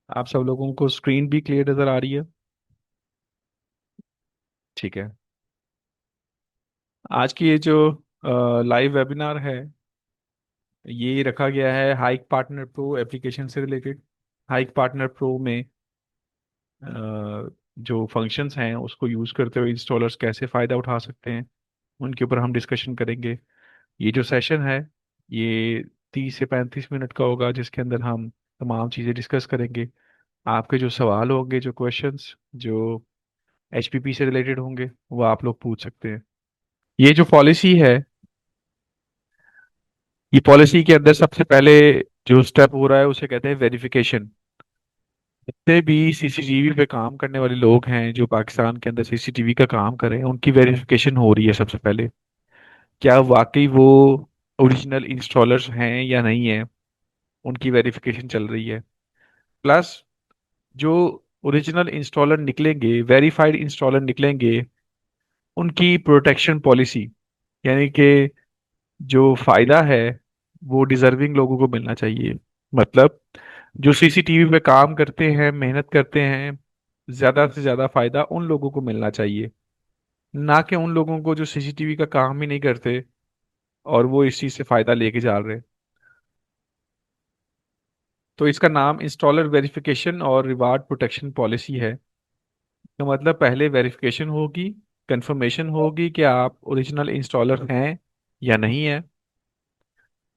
आप सब लोगों को स्क्रीन भी क्लियर नजर आ रही है? ठीक है। आज की ये जो लाइव वेबिनार है, ये रखा गया है हाइक पार्टनर प्रो एप्लीकेशन से रिलेटेड। हाइक पार्टनर प्रो में जो फंक्शंस हैं उसको यूज़ करते हुए इंस्टॉलर्स कैसे फ़ायदा उठा सकते हैं, उनके ऊपर हम डिस्कशन करेंगे। ये जो सेशन है, ये 30 से 35 मिनट का होगा, जिसके अंदर हम तमाम चीज़ें डिस्कस करेंगे। आपके जो सवाल होंगे, जो क्वेश्चंस जो एचपीपी से रिलेटेड होंगे, वो आप लोग पूछ सकते हैं। ये जो पॉलिसी है, ये पॉलिसी के अंदर सबसे पहले जो स्टेप हो रहा है उसे कहते हैं वेरिफिकेशन। जितने भी सीसीटीवी पे काम करने वाले लोग हैं जो पाकिस्तान के अंदर सीसीटीवी का काम कर रहे हैं, उनकी वेरिफिकेशन हो रही है सबसे पहले। क्या वाकई वो ओरिजिनल इंस्टॉलर्स हैं या नहीं है, उनकी वेरिफिकेशन चल रही है। प्लस जो ओरिजिनल इंस्टॉलर निकलेंगे, वेरीफाइड इंस्टॉलर निकलेंगे, उनकी प्रोटेक्शन पॉलिसी, यानी कि जो फायदा है वो डिजर्विंग लोगों को मिलना चाहिए। मतलब जो सीसीटीवी पे काम करते हैं, मेहनत करते हैं, ज्यादा से ज्यादा फायदा उन लोगों को मिलना चाहिए, ना कि उन लोगों को जो सीसीटीवी का काम ही नहीं करते और वो इस चीज से फायदा लेके जा रहे हैं। तो इसका नाम इंस्टॉलर वेरिफिकेशन और रिवार्ड प्रोटेक्शन पॉलिसी है। तो मतलब पहले वेरिफिकेशन होगी, कंफर्मेशन होगी कि आप ओरिजिनल इंस्टॉलर हैं या नहीं है,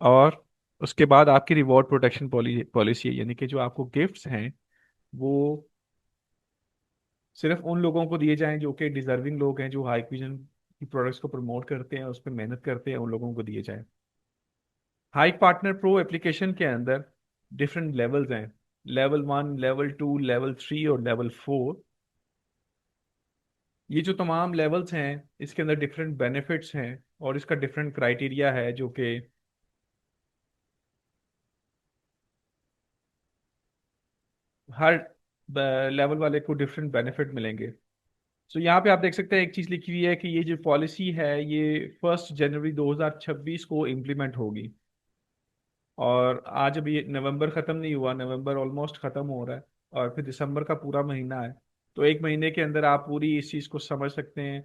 और उसके बाद आपकी रिवॉर्ड प्रोटेक्शन पॉलिसी है, यानी कि जो आपको गिफ्ट्स हैं वो सिर्फ उन लोगों को दिए जाएं जो कि डिजर्विंग लोग हैं, जो हाई विजन की प्रोडक्ट्स को प्रमोट करते हैं, उस पर मेहनत करते हैं, उन लोगों को दिए जाएं। हाई पार्टनर प्रो एप्लीकेशन के अंदर डिफरेंट लेवल्स हैं। लेवल 1, लेवल 2, लेवल 3 और लेवल 4। ये जो तमाम लेवल्स हैं, इसके अंदर डिफरेंट बेनिफिट्स हैं और इसका डिफरेंट क्राइटेरिया है, जो कि हर लेवल वाले को डिफरेंट बेनिफिट मिलेंगे। सो यहाँ पे आप देख सकते हैं एक चीज़ लिखी हुई है कि ये जो पॉलिसी है ये 1 जनवरी 2026 को इम्प्लीमेंट होगी। और आज अभी नवंबर ख़त्म नहीं हुआ, नवंबर ऑलमोस्ट ख़त्म हो रहा है, और फिर दिसंबर का पूरा महीना है। तो एक महीने के अंदर आप पूरी इस चीज़ को समझ सकते हैं।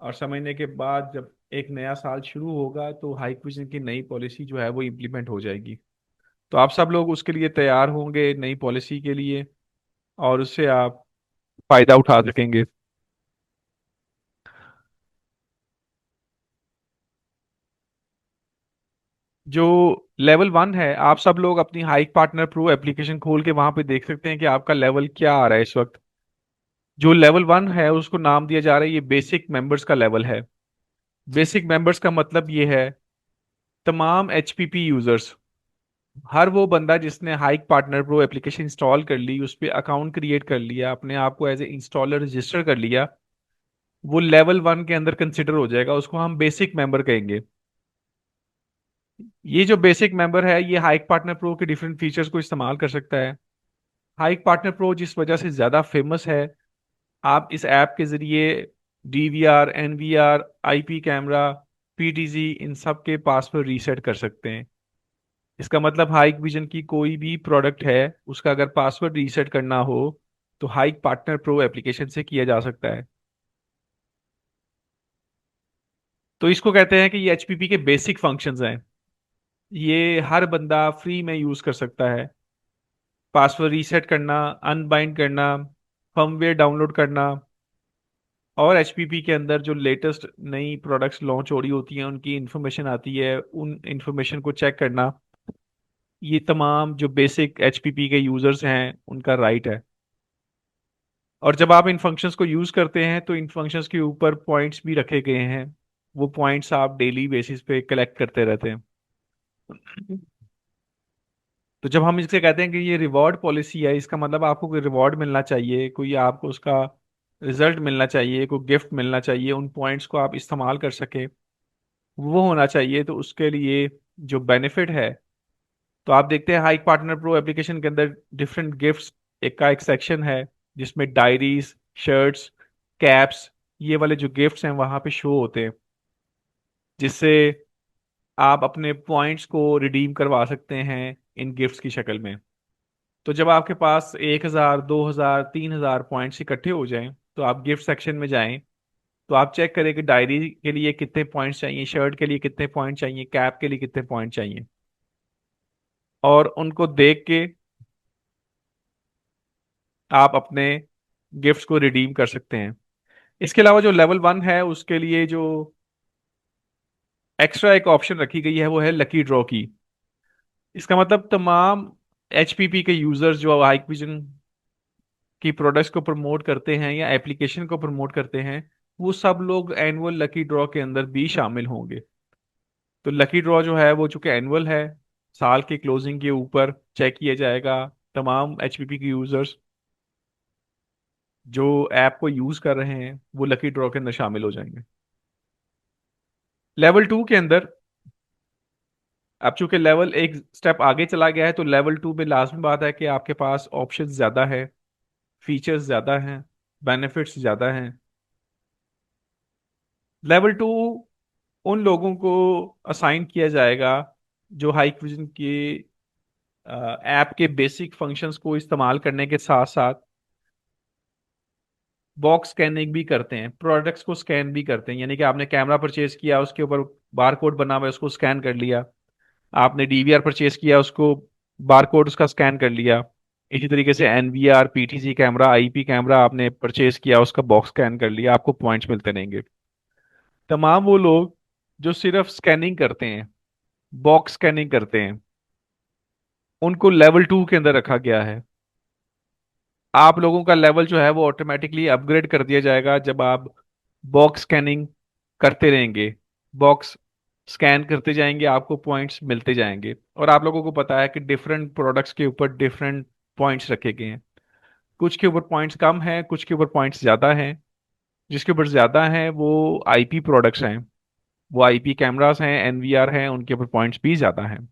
और समझने के बाद जब एक नया साल शुरू होगा तो हाइक विजन की नई पॉलिसी जो है वो इम्प्लीमेंट हो जाएगी। तो आप सब लोग उसके लिए तैयार होंगे, नई पॉलिसी के लिए, और उससे आप फायदा उठा सकेंगे। जो लेवल 1 है, आप सब लोग अपनी हाइक पार्टनर प्रो एप्लीकेशन खोल के वहां पे देख सकते हैं कि आपका लेवल क्या आ रहा है इस वक्त। जो लेवल 1 है उसको नाम दिया जा रहा है, ये बेसिक मेंबर्स का लेवल है। बेसिक मेंबर्स का मतलब ये है तमाम एचपीपी यूजर्स। हर वो बंदा जिसने hike partner pro application install कर ली, उस पर अकाउंट क्रिएट कर लिया, अपने आप को एज ए इंस्टॉलर रजिस्टर कर लिया, वो लेवल 1 के अंदर कंसिडर हो जाएगा, उसको हम बेसिक मेंबर कहेंगे। ये जो बेसिक मेंबर है ये हाइक पार्टनर प्रो के डिफरेंट फीचर्स को इस्तेमाल कर सकता है। हाइक पार्टनर प्रो जिस वजह से ज़्यादा फेमस है, आप इस ऐप के ज़रिए DVR, NVR, IP camera, PTZ, इन सब के पासवर्ड रीसेट कर सकते हैं। इसका मतलब हाइक विजन की कोई भी प्रोडक्ट है, उसका अगर पासवर्ड रीसेट करना हो तो हाइक पार्टनर प्रो एप्लीकेशन से किया जा सकता है। तो इसको कहते हैं कि ये एचपीपी के बेसिक फंक्शंस हैं। ये हर बंदा फ्री में यूज़ कर सकता है। पासवर्ड रीसेट करना, अनबाइंड करना, फर्मवेयर डाउनलोड करना, और एचपीपी के अंदर जो लेटेस्ट नई प्रोडक्ट्स लॉन्च हो रही होती हैं उनकी इंफॉर्मेशन आती है, उन इंफॉर्मेशन को चेक करना, ये तमाम जो बेसिक एचपीपी के यूजर्स हैं उनका राइट है। और जब आप इन फंक्शंस को यूज करते हैं तो इन फंक्शंस के ऊपर पॉइंट्स भी रखे गए हैं। वो पॉइंट्स आप डेली बेसिस पे कलेक्ट करते रहते हैं। तो जब हम इससे कहते हैं कि ये रिवॉर्ड पॉलिसी है, इसका मतलब आपको कोई रिवॉर्ड मिलना चाहिए, कोई आपको उसका रिजल्ट मिलना चाहिए, कोई गिफ्ट मिलना चाहिए, उन पॉइंट्स को आप इस्तेमाल कर सके, वो होना चाहिए। तो उसके लिए जो बेनिफिट है, तो आप देखते हैं हाइक पार्टनर प्रो एप्लीकेशन के अंदर डिफरेंट गिफ्ट्स एक सेक्शन है, जिसमें डायरीज, शर्ट्स, कैप्स, ये वाले जो गिफ्ट्स हैं वहां पे शो होते हैं, जिससे आप अपने पॉइंट्स को रिडीम करवा सकते हैं इन गिफ्ट्स की शक्ल में। तो जब आपके पास 1,000, 2,000, 3,000 पॉइंट्स इकट्ठे हो जाएं, तो आप गिफ्ट सेक्शन में जाएं। तो आप चेक करें कि डायरी के लिए कितने पॉइंट्स चाहिए, शर्ट के लिए कितने पॉइंट चाहिए, कैप के लिए कितने पॉइंट चाहिए, और उनको देख के आप अपने गिफ्ट्स को रिडीम कर सकते हैं। इसके अलावा जो लेवल 1 है उसके लिए जो एक्स्ट्रा एक ऑप्शन रखी गई है वो है लकी ड्रॉ की। इसका मतलब तमाम एचपीपी के यूजर्स जो हाइक विजन की प्रोडक्ट्स को प्रमोट करते हैं या एप्लीकेशन को प्रमोट करते हैं, वो सब लोग एनुअल लकी ड्रॉ के अंदर भी शामिल होंगे। तो लकी ड्रॉ जो है वो चूंकि एनुअल है, साल की क्लोजिंग के ऊपर चेक किया जाएगा, तमाम एचपीपी के यूजर्स जो ऐप को यूज कर रहे हैं वो लकी ड्रॉ के अंदर शामिल हो जाएंगे। लेवल 2 के अंदर, अब चूंकि लेवल एक स्टेप आगे चला गया है, तो लेवल 2 में लाजमी बात है कि आपके पास ऑप्शन ज्यादा है, फीचर्स ज्यादा हैं, बेनिफिट्स ज्यादा हैं। लेवल 2 उन लोगों को असाइन किया जाएगा जो हाइक विजन के ऐप के बेसिक फंक्शंस को इस्तेमाल करने के साथ साथ बॉक्स स्कैनिंग भी करते हैं, प्रोडक्ट्स को स्कैन भी करते हैं। यानी कि आपने कैमरा परचेज किया, उसके ऊपर बार कोड बना हुआ है, उसको स्कैन कर लिया। आपने डीवीआर परचेज किया, उसको बार कोड उसका स्कैन कर लिया। इसी तरीके से NVR, PTZ camera, IP camera आपने परचेज किया, उसका बॉक्स स्कैन कर लिया, आपको पॉइंट्स मिलते रहेंगे। तमाम वो लोग जो सिर्फ स्कैनिंग करते हैं, बॉक्स स्कैनिंग करते हैं, उनको लेवल 2 के अंदर रखा गया है। आप लोगों का लेवल जो है वो ऑटोमेटिकली अपग्रेड कर दिया जाएगा जब आप बॉक्स स्कैनिंग करते रहेंगे। बॉक्स स्कैन करते जाएंगे, आपको पॉइंट्स मिलते जाएंगे। और आप लोगों को पता है कि डिफरेंट प्रोडक्ट्स के ऊपर डिफरेंट पॉइंट्स रखे गए हैं। कुछ के ऊपर पॉइंट्स कम हैं, कुछ के ऊपर पॉइंट्स ज़्यादा हैं। जिसके ऊपर ज़्यादा हैं वो आईपी प्रोडक्ट्स हैं, वो आईपी कैमरास हैं, एनवीआर हैं, उनके ऊपर पॉइंट्स भी ज़्यादा हैं।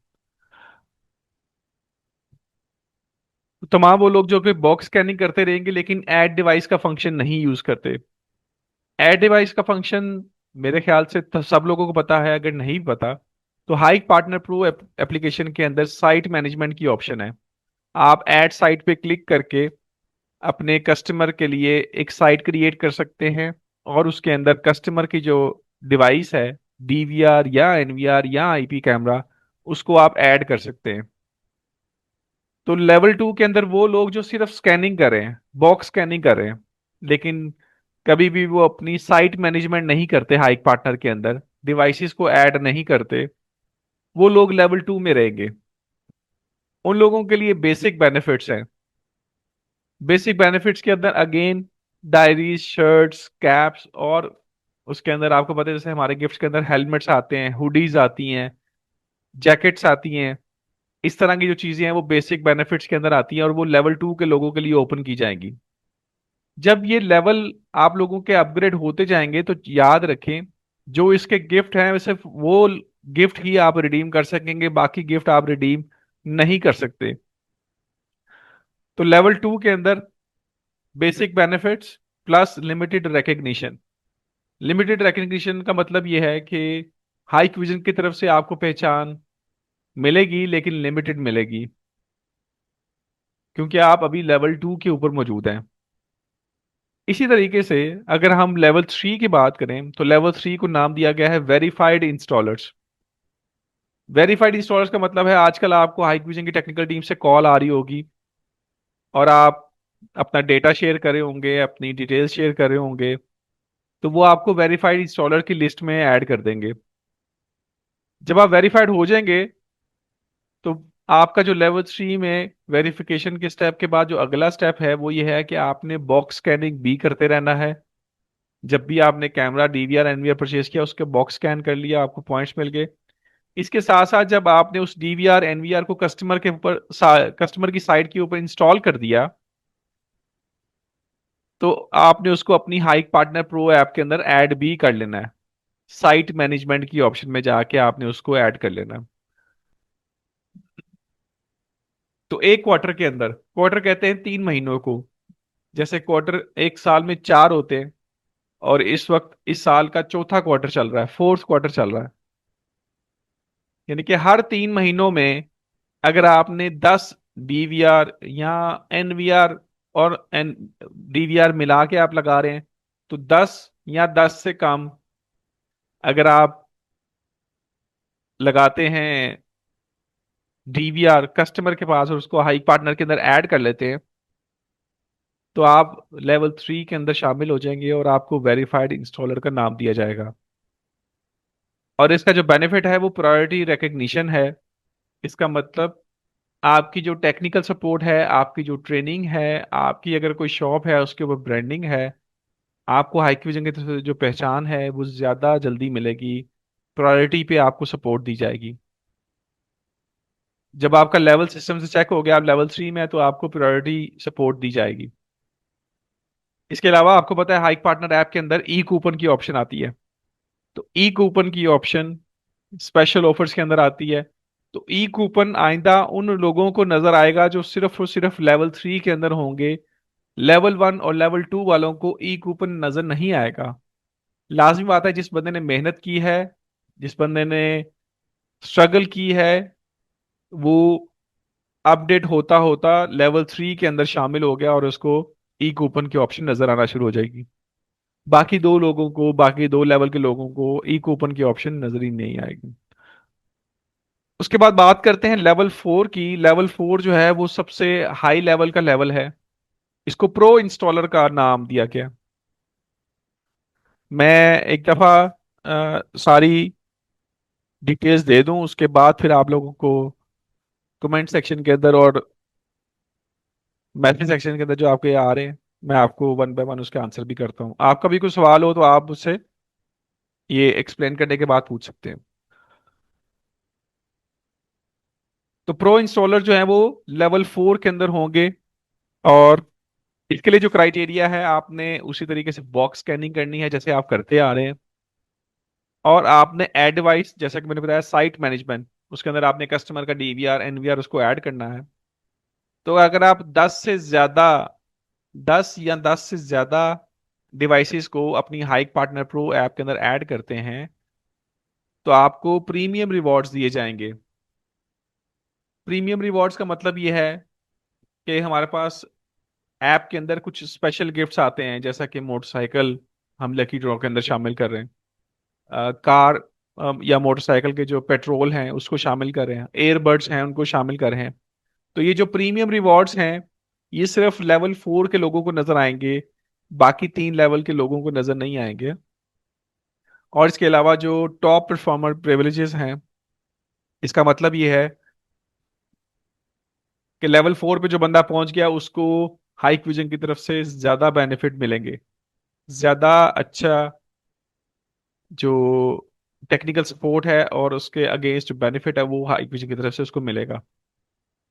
तो तमाम वो लोग जो कि बॉक्स स्कैनिंग करते रहेंगे लेकिन ऐड डिवाइस का फंक्शन नहीं यूज़ करते। ऐड डिवाइस का फंक्शन मेरे ख्याल से सब लोगों को पता है, अगर नहीं पता तो हाइक पार्टनर प्रो एप्लीकेशन के अंदर साइट मैनेजमेंट की ऑप्शन है। आप ऐड साइट पे क्लिक करके अपने कस्टमर के लिए एक साइट क्रिएट कर सकते हैं, और उसके अंदर कस्टमर की जो डिवाइस है, डीवीआर या एनवीआर या आईपी कैमरा, उसको आप ऐड कर सकते हैं। तो लेवल 2 के अंदर वो लोग जो सिर्फ स्कैनिंग कर रहे हैं, बॉक्स स्कैनिंग कर रहे हैं, लेकिन कभी भी वो अपनी साइट मैनेजमेंट नहीं करते, हाइक पार्टनर के अंदर डिवाइसेस को ऐड नहीं करते, वो लोग लेवल 2 में रहेंगे। उन लोगों के लिए बेसिक बेनिफिट्स हैं। बेसिक बेनिफिट्स के अंदर अगेन डायरीज, शर्ट्स, कैप्स, और उसके अंदर आपको पता है जैसे हमारे गिफ्ट्स के अंदर हेलमेट्स आते हैं, हुडीज आती हैं, जैकेट्स आती हैं। इस तरह की जो चीजें हैं वो बेसिक बेनिफिट्स के अंदर आती हैं, और वो लेवल 2 के लोगों के लिए ओपन की जाएंगी। जब ये लेवल आप लोगों के अपग्रेड होते जाएंगे तो याद रखें, जो इसके गिफ्ट हैं वे सिर्फ वो गिफ्ट ही आप रिडीम कर सकेंगे, बाकी गिफ्ट आप रिडीम नहीं कर सकते। तो लेवल 2 के अंदर basic benefits plus limited recognition. Limited recognition का मतलब यह है कि हाई विजन की तरफ से आपको पहचान मिलेगी लेकिन लिमिटेड मिलेगी, क्योंकि आप अभी लेवल 2 के ऊपर मौजूद हैं। इसी तरीके से अगर हम लेवल 3 की बात करें तो लेवल 3 को नाम दिया गया है वेरीफाइड इंस्टॉलर्स। वेरीफाइड इंस्टॉलर्स का मतलब है आजकल आपको हाई विजन की टेक्निकल टीम से कॉल आ रही होगी, और आप अपना डेटा शेयर करे होंगे, अपनी डिटेल्स शेयर करे होंगे, तो वो आपको वेरीफाइड इंस्टॉलर की लिस्ट में ऐड कर देंगे। जब आप वेरीफाइड हो जाएंगे तो आपका जो लेवल 3 में वेरिफिकेशन के स्टेप के बाद जो अगला स्टेप है वो ये है कि आपने बॉक्स स्कैनिंग भी करते रहना है। जब भी आपने कैमरा, डीवीआर, एनवीआर परचेज किया, उसके बॉक्स स्कैन कर लिया, आपको पॉइंट्स मिल गए। इसके साथ साथ जब आपने उस डीवीआर, एनवीआर को कस्टमर के ऊपर, कस्टमर की साइट के ऊपर इंस्टॉल कर दिया, तो आपने उसको अपनी हाइक पार्टनर प्रो ऐप के अंदर ऐड भी कर लेना है। साइट मैनेजमेंट की ऑप्शन में जाके आपने उसको ऐड कर लेना है। तो एक क्वार्टर के अंदर, क्वार्टर कहते हैं 3 महीनों को, जैसे क्वार्टर एक साल में 4 होते हैं, और इस वक्त इस साल का चौथा क्वार्टर चल रहा है, फोर्थ क्वार्टर चल रहा है। यानी कि हर 3 महीनों में अगर आपने 10 डीवीआर या एनवीआर और एन डीवीआर मिला के आप लगा रहे हैं, तो 10 या 10 से कम अगर आप लगाते हैं डीवीआर कस्टमर के पास और उसको हाइक पार्टनर के अंदर ऐड कर लेते हैं, तो आप लेवल 3 के अंदर शामिल हो जाएंगे और आपको वेरीफाइड इंस्टॉलर का नाम दिया जाएगा। और इसका जो बेनिफिट है वो प्रायोरिटी रिकग्निशन है। इसका मतलब आपकी जो टेक्निकल सपोर्ट है, आपकी जो ट्रेनिंग है, आपकी अगर कोई शॉप है उसके ऊपर ब्रांडिंग है, आपको हाइक्विजन की तरफ से जो पहचान है वो ज़्यादा जल्दी मिलेगी। प्रायोरिटी पे आपको सपोर्ट दी जाएगी। जब आपका लेवल सिस्टम से चेक हो गया, आप लेवल 3 में है, तो आपको प्रायोरिटी सपोर्ट दी जाएगी। इसके अलावा आपको पता है हाइक पार्टनर ऐप के अंदर ई कूपन की ऑप्शन आती है। तो ई कूपन की ऑप्शन स्पेशल ऑफर्स के अंदर आती है। तो ई कूपन आइंदा उन लोगों को नजर आएगा जो सिर्फ और सिर्फ लेवल 3 के अंदर होंगे। लेवल 1 और लेवल 2 वालों को ई कूपन नजर नहीं आएगा। लाजमी बात है, जिस बंदे ने मेहनत की है, जिस बंदे ने स्ट्रगल की है, वो अपडेट होता होता लेवल 3 के अंदर शामिल हो गया और उसको ई कूपन की ऑप्शन नजर आना शुरू हो जाएगी। बाकी दो लेवल के लोगों को ई कूपन की ऑप्शन नजर ही नहीं आएगी। उसके बाद बात करते हैं लेवल 4 की। लेवल 4 जो है वो सबसे हाई लेवल का लेवल है। इसको प्रो इंस्टॉलर का नाम दिया गया। मैं एक दफा सारी डिटेल्स दे दूं, उसके बाद फिर आप लोगों को कमेंट सेक्शन के अंदर और मैसेज सेक्शन के अंदर जो आपके आ रहे हैं, मैं आपको वन बाय वन उसके आंसर भी करता हूँ। आपका भी कोई सवाल हो तो आप मुझसे ये एक्सप्लेन करने के बाद पूछ सकते हैं। तो प्रो इंस्टॉलर जो है वो लेवल 4 के अंदर होंगे। और इसके लिए जो क्राइटेरिया है, आपने उसी तरीके से बॉक्स स्कैनिंग करनी है जैसे आप करते आ रहे हैं। और आपने एड डिवाइस, जैसा कि मैंने बताया, साइट मैनेजमेंट, उसके अंदर आपने कस्टमर का डीवीआर एनवीआर उसको ऐड करना है। तो अगर आप 10 या 10 से ज्यादा डिवाइसेस को अपनी हाइक पार्टनर प्रो ऐप के अंदर ऐड करते हैं, तो आपको प्रीमियम रिवॉर्ड्स दिए जाएंगे। प्रीमियम रिवॉर्ड्स का मतलब ये है कि हमारे पास ऐप के अंदर कुछ स्पेशल गिफ्ट्स आते हैं, जैसा कि मोटरसाइकिल हम लकी ड्रॉ के अंदर शामिल कर रहे हैं, कार या मोटरसाइकिल के जो पेट्रोल हैं उसको शामिल कर रहे हैं, एयरबड्स हैं उनको शामिल कर रहे हैं। तो ये जो प्रीमियम रिवॉर्ड्स हैं, ये सिर्फ लेवल 4 के लोगों को नजर आएंगे, बाकी 3 लेवल के लोगों को नजर नहीं आएंगे। और इसके अलावा जो टॉप परफॉर्मर प्रिविलेजेस हैं, इसका मतलब ये है कि लेवल 4 पे जो बंदा पहुंच गया उसको हाइक विजन की तरफ से ज्यादा बेनिफिट मिलेंगे, ज्यादा अच्छा जो टेक्निकल सपोर्ट है और उसके अगेंस्ट जो बेनिफिट है वो हाइक विजन की तरफ से उसको मिलेगा।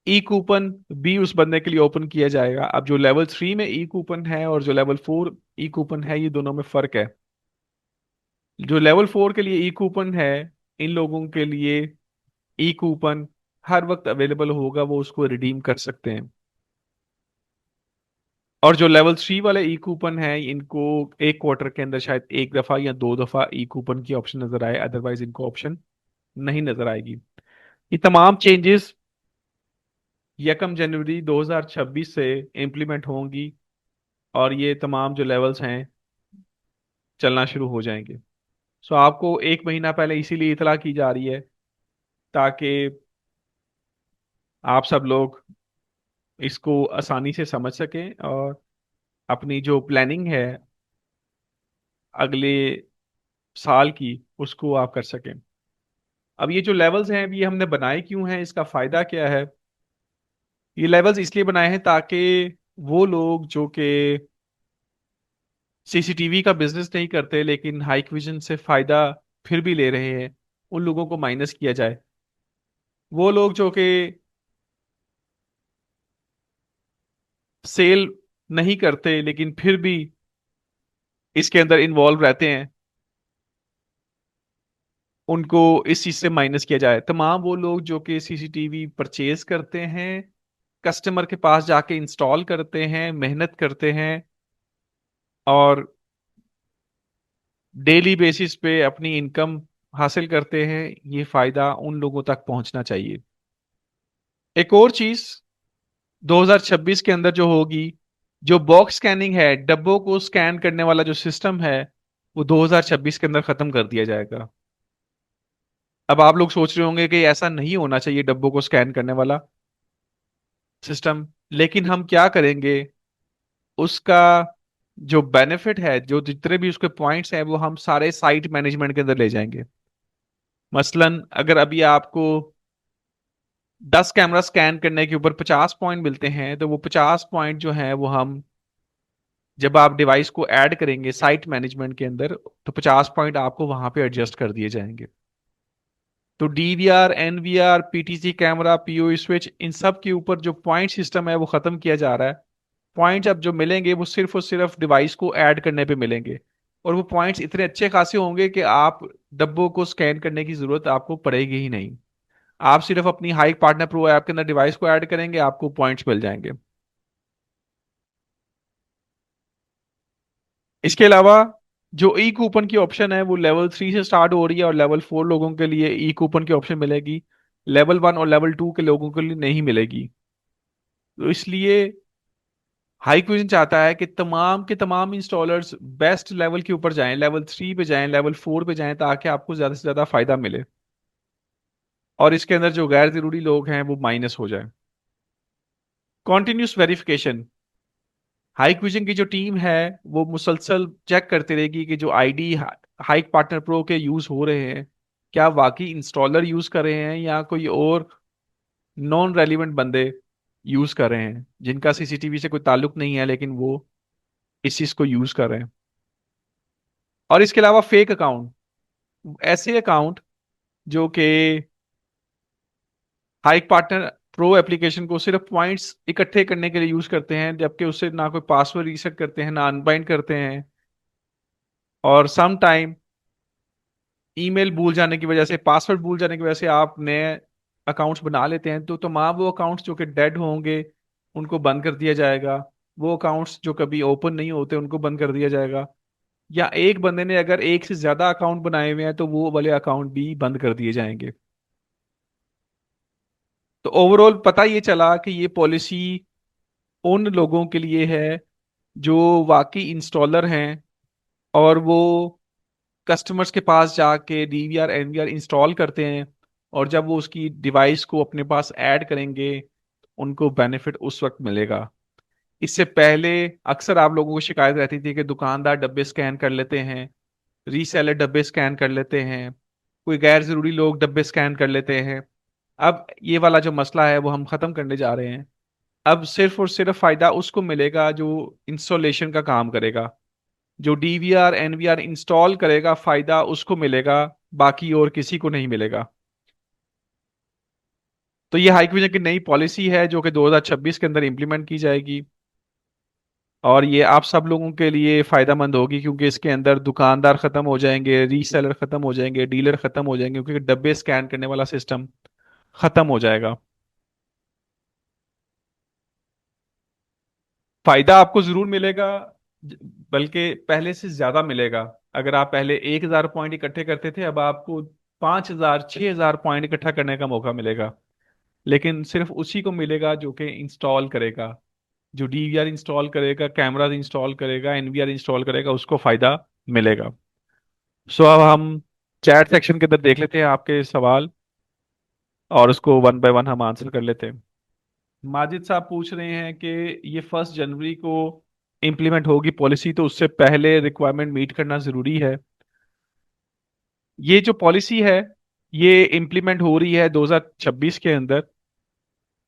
ई कूपन भी उस बंदे के लिए ओपन किया जाएगा। अब जो लेवल 3 में ई कूपन है और जो लेवल 4 ई कूपन है, ये दोनों में फर्क है। जो लेवल 4 के लिए ई कूपन है, इन लोगों के लिए ई कूपन हर वक्त अवेलेबल होगा, वो उसको रिडीम कर सकते हैं। और जो लेवल 3 वाले ई कूपन है, इनको एक क्वार्टर के अंदर शायद एक दफा या 2 दफा ई कूपन की ऑप्शन नजर आए, अदरवाइज इनको ऑप्शन नहीं नजर आएगी। ये तमाम चेंजेस 1 जनवरी 2026 से इम्प्लीमेंट होंगी और ये तमाम जो लेवल्स हैं चलना शुरू हो जाएंगे। सो आपको एक महीना पहले इसीलिए इतला की जा रही है, ताकि आप सब लोग इसको आसानी से समझ सकें और अपनी जो प्लानिंग है अगले साल की, उसको आप कर सकें। अब ये जो लेवल्स हैं, ये हमने बनाए क्यों हैं, इसका फायदा क्या है? ये लेवल्स इसलिए बनाए हैं ताकि वो लोग जो कि सीसीटीवी का बिजनेस नहीं करते लेकिन हाइक विजन से फायदा फिर भी ले रहे हैं, उन लोगों को माइनस किया जाए। वो लोग जो कि सेल नहीं करते लेकिन फिर भी इसके अंदर इन्वॉल्व रहते हैं, उनको इस चीज से माइनस किया जाए। तमाम वो लोग जो कि सीसीटीवी परचेज करते हैं, कस्टमर के पास जाके इंस्टॉल करते हैं, मेहनत करते हैं और डेली बेसिस पे अपनी इनकम हासिल करते हैं, ये फायदा उन लोगों तक पहुंचना चाहिए। एक और चीज 2026 के अंदर जो होगी, जो बॉक्स स्कैनिंग है, डब्बों को स्कैन करने वाला जो सिस्टम है, वो 2026 के अंदर खत्म कर दिया जाएगा। अब आप लोग सोच रहे होंगे कि ऐसा नहीं होना चाहिए डब्बों को स्कैन करने वाला सिस्टम, लेकिन हम क्या करेंगे, उसका जो बेनिफिट है, जो जितने भी उसके पॉइंट्स हैं, वो हम सारे साइट मैनेजमेंट के अंदर ले जाएंगे। मसलन अगर अभी आपको 10 कैमरा स्कैन करने के ऊपर 50 पॉइंट मिलते हैं, तो वो 50 पॉइंट जो है वो हम, जब आप डिवाइस को ऐड करेंगे साइट मैनेजमेंट के अंदर, तो 50 पॉइंट आपको वहां पे एडजस्ट कर दिए जाएंगे। तो DVR, NVR, PTZ camera, POE switch, इन सब के ऊपर जो पॉइंट सिस्टम है वो खत्म किया जा रहा है। पॉइंट्स अब जो मिलेंगे वो सिर्फ और सिर्फ डिवाइस को ऐड करने पे मिलेंगे। और वो पॉइंट्स इतने अच्छे खासे होंगे कि आप डब्बों को स्कैन करने की जरूरत आपको पड़ेगी ही नहीं। आप सिर्फ अपनी हाइक पार्टनर प्रो ऐप के अंदर डिवाइस को ऐड करेंगे, आपको पॉइंट्स मिल जाएंगे। इसके अलावा जो ई कूपन की ऑप्शन है वो लेवल 3 से स्टार्ट हो रही है, और लेवल 4 लोगों के लिए ई कूपन की ऑप्शन मिलेगी। लेवल 1 और लेवल 2 के लोगों के लिए नहीं मिलेगी। तो इसलिए हाई क्विजन चाहता है कि तमाम के तमाम इंस्टॉलर्स बेस्ट लेवल के ऊपर जाएं, लेवल 3 पे जाएं, लेवल 4 पे जाएं, ताकि आपको ज्यादा से ज्यादा फायदा मिले और इसके अंदर जो गैर जरूरी लोग हैं वो माइनस हो जाए। कॉन्टिन्यूस वेरिफिकेशन, हाई क्विजन की जो टीम है वो मुसलसल चेक करती रहेगी कि जो आईडी हाइक पार्टनर प्रो के यूज हो रहे हैं, क्या वाकई इंस्टॉलर यूज कर रहे हैं या कोई और नॉन रेलिवेंट बंदे यूज कर रहे हैं, जिनका सीसीटीवी से कोई ताल्लुक नहीं है लेकिन वो इस चीज को यूज कर रहे हैं। और इसके अलावा फेक अकाउंट, ऐसे अकाउंट जो कि हाइक पार्टनर प्रो एप्लीकेशन को सिर्फ पॉइंट्स इकट्ठे करने के लिए यूज करते हैं, जबकि उससे ना कोई पासवर्ड रीसेट करते हैं, ना अनबाइंड करते हैं, और सम टाइम ईमेल भूल जाने की वजह से, पासवर्ड भूल जाने की वजह से आप नए अकाउंट्स बना लेते हैं। तो तमाम वो अकाउंट्स जो कि डेड होंगे उनको बंद कर दिया जाएगा। वो अकाउंट्स जो कभी ओपन नहीं होते उनको बंद कर दिया जाएगा। या एक बंदे ने अगर एक से ज्यादा अकाउंट बनाए हुए हैं तो वो वाले अकाउंट भी बंद कर दिए जाएंगे। तो ओवरऑल पता ये चला कि ये पॉलिसी उन लोगों के लिए है जो वाकई इंस्टॉलर हैं, और वो कस्टमर्स के पास जाके डीवीआर एनवीआर इंस्टॉल करते हैं, और जब वो उसकी डिवाइस को अपने पास ऐड करेंगे, उनको बेनिफिट उस वक्त मिलेगा। इससे पहले अक्सर आप लोगों को शिकायत रहती थी कि दुकानदार डब्बे स्कैन कर लेते हैं, रीसेलर डब्बे स्कैन कर लेते हैं, कोई गैर जरूरी लोग डब्बे स्कैन कर लेते हैं। अब ये वाला जो मसला है वो हम खत्म करने जा रहे हैं। अब सिर्फ और सिर्फ फायदा उसको मिलेगा जो इंस्टॉलेशन का काम करेगा, जो डीवीआर एनवीआर इंस्टॉल करेगा, फायदा उसको मिलेगा, बाकी और किसी को नहीं मिलेगा। तो ये हाईकविजन की नई पॉलिसी है जो कि 2026 के अंदर इंप्लीमेंट की जाएगी, और ये आप सब लोगों के लिए फायदेमंद होगी, क्योंकि इसके अंदर दुकानदार खत्म हो जाएंगे, रीसेलर खत्म हो जाएंगे, डीलर खत्म हो जाएंगे, क्योंकि डब्बे स्कैन करने वाला सिस्टम खत्म हो जाएगा। फायदा आपको जरूर मिलेगा, ज- बल्कि पहले से ज्यादा मिलेगा। अगर आप पहले 1,000 पॉइंट इकट्ठे करते थे, अब आपको 5,000 6,000 पॉइंट इकट्ठा करने का मौका मिलेगा। लेकिन सिर्फ उसी को मिलेगा जो कि इंस्टॉल करेगा, जो डीवीआर इंस्टॉल करेगा, कैमराज इंस्टॉल करेगा, एनवीआर इंस्टॉल करेगा, उसको फायदा मिलेगा। सो अब हम चैट सेक्शन के अंदर देख लेते हैं आपके सवाल, और उसको वन बाय वन हम आंसर कर लेते हैं। माजिद साहब पूछ रहे हैं कि ये 1 जनवरी को इम्प्लीमेंट होगी पॉलिसी, तो उससे पहले रिक्वायरमेंट मीट करना जरूरी है। ये जो पॉलिसी है ये इम्प्लीमेंट हो रही है 2026 के अंदर,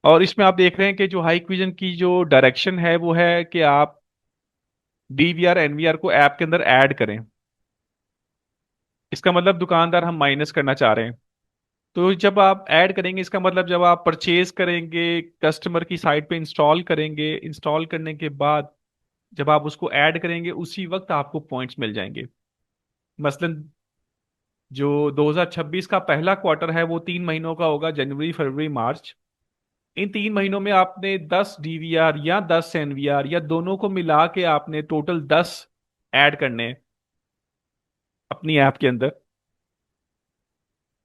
और इसमें आप देख रहे हैं कि जो हाई क्विजन की जो डायरेक्शन है वो है कि आप डीवीआर एनवीआर को ऐप के अंदर ऐड करें। इसका मतलब दुकानदार हम माइनस करना चाह रहे हैं। तो जब आप ऐड करेंगे, इसका मतलब जब आप परचेज करेंगे, कस्टमर की साइट पे इंस्टॉल करेंगे, इंस्टॉल करने के बाद जब आप उसको ऐड करेंगे उसी वक्त आपको पॉइंट्स मिल जाएंगे। मसलन जो 2026 का पहला क्वार्टर है वो 3 महीनों का होगा, जनवरी फरवरी मार्च। इन 3 महीनों में आपने 10 डीवीआर या 10 एनवीआर या दोनों को मिला के आपने टोटल 10 ऐड करने हैं अपनी ऐप के अंदर।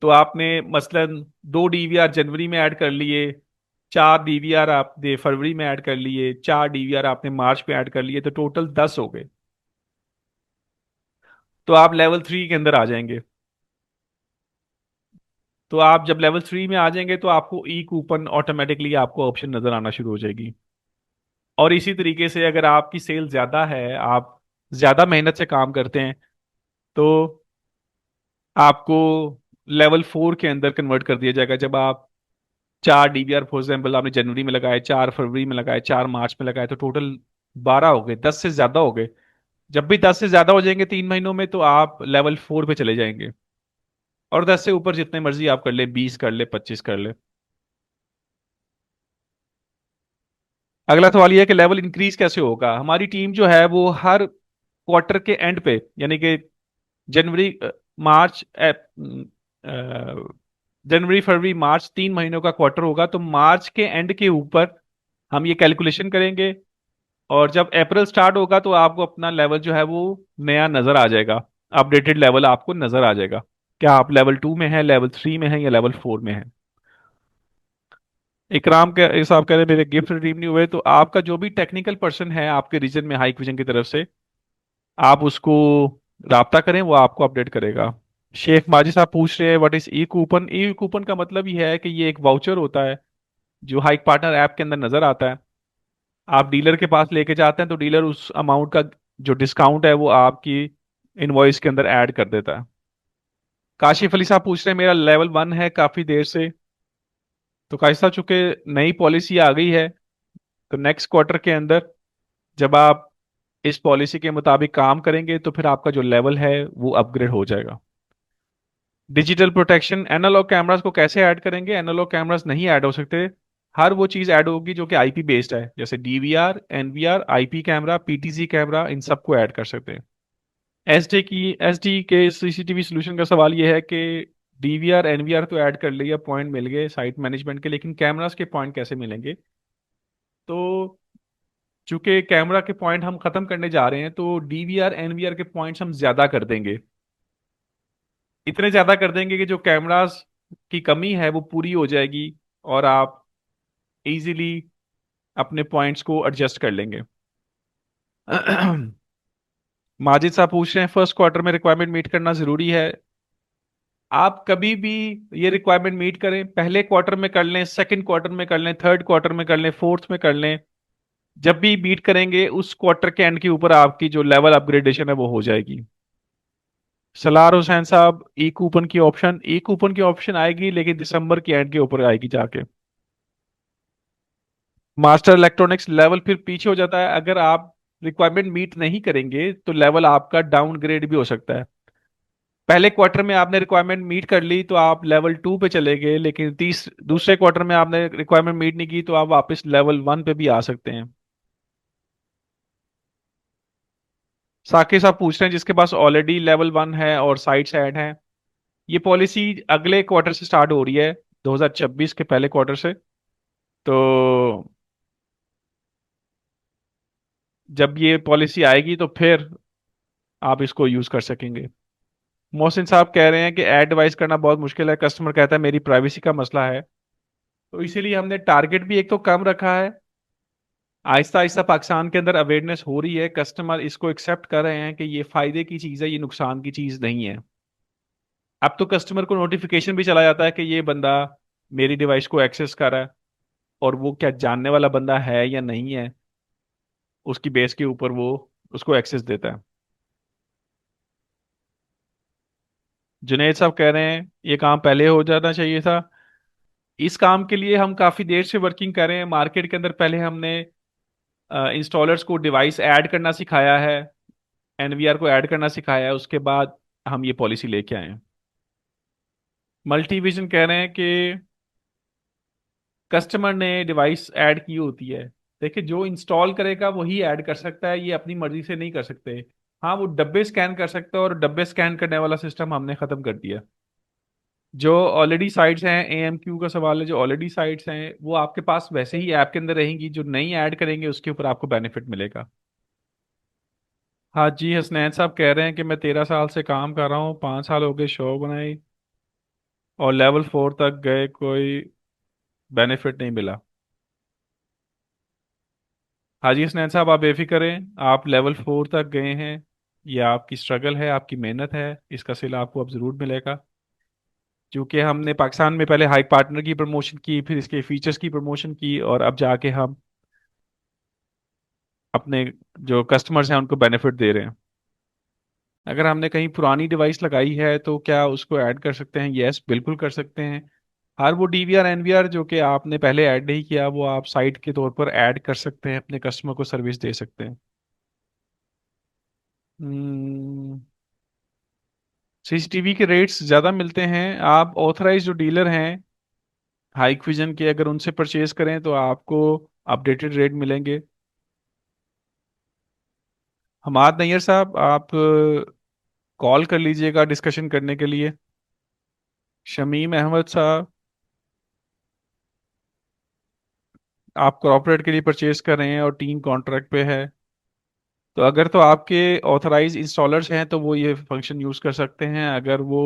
तो आपने मसलन 2 डीवीआर जनवरी में ऐड कर लिए, 4 डीवीआर आपने फरवरी में ऐड कर लिए, 4 डीवीआर आपने मार्च में ऐड कर लिए, तो टोटल 10 हो गए। तो आप लेवल 3 के अंदर आ जाएंगे। तो आप जब लेवल 3 में आ जाएंगे तो आपको ई कूपन ऑटोमेटिकली आपको ऑप्शन नजर आना शुरू हो जाएगी। और इसी तरीके से अगर आपकी सेल ज्यादा है, आप ज्यादा मेहनत से काम करते हैं, तो आपको लेवल 4 के अंदर कन्वर्ट कर दिया जाएगा। जब आप 4 डीवीआर फॉर एग्जाम्पल आपने जनवरी में लगाए, 4 फरवरी में लगाए, 4 मार्च में लगाए, तो टोटल 12 हो गए, 10 से ज्यादा हो गए। जब भी 10 से ज्यादा हो जाएंगे 3 महीनों में, तो आप लेवल 4 पे चले जाएंगे। और 10 से ऊपर जितने मर्जी आप कर ले, 20 कर ले, 25 कर ले। अगला सवाल यह है कि लेवल इंक्रीज कैसे होगा। हमारी टीम जो है वो हर क्वार्टर के एंड पे, यानी कि जनवरी मार्च जनवरी फरवरी मार्च 3 महीनों का क्वार्टर होगा, तो मार्च के एंड के ऊपर हम ये कैलकुलेशन करेंगे। और जब अप्रैल स्टार्ट होगा तो आपको अपना लेवल जो है वो नया नजर आ जाएगा, अपडेटेड लेवल आपको नजर आ जाएगा। क्या आप लेवल 2 में है, लेवल 3 में है, या लेवल 4 में है। इकराम के हिसाब कह रहे हैं मेरे गिफ्ट रिडीम नहीं हुए। तो आपका जो भी टेक्निकल पर्सन है आपके रीजन में हाई विजन की तरफ से, आप उसको राब्ता करें, वो आपको अपडेट करेगा। शेख माजिद साहब पूछ रहे हैं what is E coupon. E coupon का मतलब ये है कि ये एक वाउचर होता है जो हाइक पार्टनर ऐप के अंदर नजर आता है। आप डीलर के पास लेके जाते हैं तो डीलर उस अमाउंट का जो डिस्काउंट है वो आपकी इनवॉइस के अंदर ऐड कर देता है। काशिफ अली साहब पूछ रहे हैं मेरा लेवल 1 है काफी देर से। तो काशिफ साहब चूंकि नई पॉलिसी आ गई है, तो नेक्स्ट क्वार्टर के अंदर जब आप इस पॉलिसी के मुताबिक काम करेंगे तो फिर आपका जो लेवल है वो अपग्रेड हो जाएगा। डिजिटल प्रोटेक्शन, एनालॉग कैमरास को कैसे ऐड करेंगे। एनालॉग कैमरास नहीं ऐड हो सकते। हर वो चीज ऐड होगी जो कि आईपी बेस्ड है, जैसे DVR, NVR, IP camera, PTZ camera, इन सबको ऐड कर सकते हैं। एसडी के सीसीटीवी सोल्यूशन का सवाल ये है कि डीवीआर एनवीआर तो ऐड कर लिया, पॉइंट मिल गए साइट मैनेजमेंट के, लेकिन कैमरास के पॉइंट कैसे मिलेंगे। तो चूंकि कैमरा के पॉइंट हम खत्म करने जा रहे हैं, तो डीवीआर एनवीआर के पॉइंट्स हम ज्यादा कर देंगे। इतने ज्यादा कर देंगे कि जो कैमरास की कमी है वो पूरी हो जाएगी, और आप इजीली अपने पॉइंट्स को एडजस्ट कर लेंगे। माजिद साहब पूछ रहे हैं फर्स्ट क्वार्टर में रिक्वायरमेंट मीट करना जरूरी है। आप कभी भी ये रिक्वायरमेंट मीट करें, पहले क्वार्टर में कर लें, सेकंड क्वार्टर में कर लें, थर्ड क्वार्टर में कर लें, फोर्थ में कर लें, जब भी मीट करेंगे उस क्वार्टर के एंड के ऊपर आपकी जो लेवल अपग्रेडेशन है वो हो जाएगी। सलार हुसैन साहब, ई कूपन की ऑप्शन आएगी लेकिन दिसंबर के एंड के ऊपर आएगी जाके। मास्टर इलेक्ट्रॉनिक्स, लेवल फिर पीछे हो जाता है अगर आप रिक्वायरमेंट मीट नहीं करेंगे, तो लेवल आपका डाउनग्रेड भी हो सकता है। पहले क्वार्टर में आपने रिक्वायरमेंट मीट कर ली तो आप लेवल 2 पे चले गए, लेकिन दूसरे क्वार्टर में आपने रिक्वायरमेंट मीट नहीं की तो आप वापस लेवल 1 पे भी आ सकते हैं। साकिब साहब पूछ रहे हैं जिसके पास ऑलरेडी लेवल 1 है और साइट्स ऐड हैं, ये पॉलिसी अगले क्वार्टर से स्टार्ट हो रही है, 2026 के पहले क्वार्टर से। तो जब ये पॉलिसी आएगी तो फिर आप इसको यूज कर सकेंगे। मोहसिन साहब कह रहे हैं कि एड डिवाइस करना बहुत मुश्किल है, कस्टमर कहता है मेरी प्राइवेसी का मसला है। तो इसीलिए हमने टारगेट भी एक तो कम रखा है। आहिस्ता आहिस्ता पाकिस्तान के अंदर अवेयरनेस हो रही है, कस्टमर इसको एक्सेप्ट कर रहे हैं कि ये फायदे की चीज़ है, ये नुकसान की चीज़ नहीं है। अब तो कस्टमर को नोटिफिकेशन भी चला जाता है कि ये बंदा मेरी डिवाइस को एक्सेस कर रहा है, और वो क्या जानने वाला बंदा है या नहीं है, उसकी बेस के ऊपर वो उसको एक्सेस देता है। जुनेद साहब कह रहे हैं ये काम पहले हो जाना चाहिए था। इस काम के लिए हम काफ़ी देर से वर्किंग कर रहे हैं मार्केट के अंदर। पहले हमने इंस्टॉलर्स को डिवाइस ऐड करना सिखाया है, एनवीआर को ऐड करना सिखाया है, उसके बाद हम ये पॉलिसी लेके आए हैं। मल्टीविजन कह रहे हैं कि कस्टमर ने डिवाइस ऐड की होती है। देखिए जो इंस्टॉल करेगा वही ऐड कर सकता है, ये अपनी मर्जी से नहीं कर सकते। हाँ वो डब्बे स्कैन कर सकते हैं, और डब्बे स्कैन करने वाला सिस्टम हमने खत्म कर दिया। जो ऑलरेडी साइट्स हैं, एएमक्यू का सवाल है, जो ऑलरेडी साइट्स हैं वो आपके पास वैसे ही ऐप के अंदर रहेंगी, जो नई ऐड करेंगे उसके ऊपर आपको बेनिफिट मिलेगा। हाँ जी, हसनैन साहब कह रहे हैं कि मैं 13 साल से काम कर रहा हूँ, 5 साल हो गए शो बनाई, और लेवल 4 तक गए, कोई बेनिफिट नहीं मिला। हाजी हसनैन साहब, आप बेफिक्र हैं, आप लेवल 4 तक गए हैं। ये आपकी स्ट्रगल है, आपकी मेहनत है, इसका सिला आपको अब ज़रूर मिलेगा। क्योंकि हमने पाकिस्तान में पहले हाइक पार्टनर की प्रमोशन की, फिर इसके फीचर्स की प्रमोशन की, और अब जाके हम अपने जो कस्टमर्स हैं उनको बेनिफिट दे रहे हैं। अगर हमने कहीं पुरानी डिवाइस लगाई है तो क्या उसको ऐड कर सकते हैं? यस, बिल्कुल कर सकते हैं। हर वो डीवीआर एनवीआर जो कि आपने पहले ऐड नहीं किया, वो आप साइट के तौर पर ऐड कर सकते हैं, अपने कस्टमर को सर्विस दे सकते हैं। सीसीटीवी के रेट्स ज़्यादा मिलते हैं। आप ऑथराइज जो डीलर हैं हाइक विजन के, अगर उनसे परचेज करें तो आपको अपडेटेड रेट मिलेंगे। हमाद नैयर साहब, आप कॉल कर लीजिएगा डिस्कशन करने के लिए। शमीम अहमद साहब, आप कॉर्पोरेट के लिए परचेज कर रहे हैं और टीम कॉन्ट्रैक्ट पे है, तो अगर तो आपके ऑथराइज इंस्टॉलर्स हैं तो वो ये फंक्शन यूज़ कर सकते हैं। अगर वो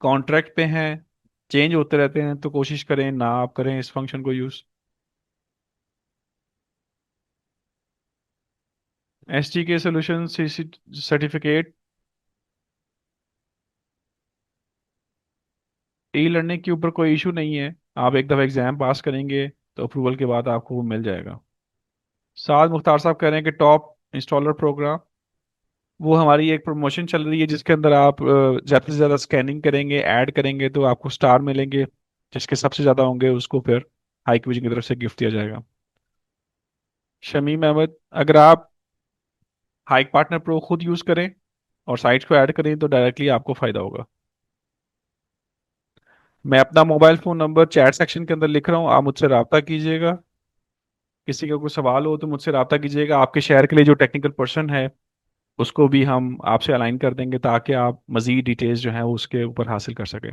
कॉन्ट्रैक्ट पे हैं, चेंज होते रहते हैं, तो कोशिश करें ना आप करें इस फंक्शन को यूज़। एस टी के सोल्यूशन सर्टिफिकेट, ई लर्निंग के ऊपर कोई इशू नहीं है। आप एक दफ़ा एग्ज़ाम पास करेंगे तो अप्रूवल के बाद आपको वो मिल जाएगा। साद मुख्तार साहब कह रहे हैं कि टॉप इंस्टॉलर प्रोग्राम, वो हमारी एक प्रमोशन चल रही है जिसके अंदर आप ज़्यादा से ज़्यादा स्कैनिंग करेंगे, ऐड करेंगे, तो आपको स्टार मिलेंगे। जिसके सबसे ज़्यादा होंगे उसको फिर हाइक विजन की तरफ से गिफ्ट दिया जाएगा। शमीम अहमद, अगर आप हाइक पार्टनर प्रो खुद यूज़ करें और साइट्स को ऐड करें तो डायरेक्टली आपको फ़ायदा होगा। मैं अपना mobile phone number chat section के अंदर लिख रहा हूँ, आप मुझसे रब्ता कीजिएगा। किसी का कोई सवाल हो तो मुझसे रब्ता कीजिएगा। आपके शहर के लिए जो टेक्निकल पर्सन है उसको भी हम आपसे अलाइन कर देंगे, ताकि आप मज़ीद डिटेल्स जो हैं वो उसके ऊपर हासिल कर सकें।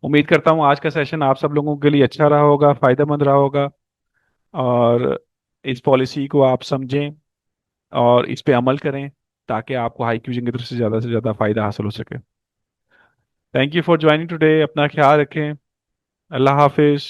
उम्मीद करता हूँ आज का सेशन आप सब लोगों के लिए अच्छा रहा होगा, फ़ायदेमंद रहा होगा, और इस पॉलिसी को आप समझें और इस पे अमल करें, ताकि आपको हाई क्यूजिंग की तरफ से ज़्यादा फ़ायदा हासिल हो सके। Thank you for joining today. अपना ख्याल रखें। अल्लाह हाफिज़।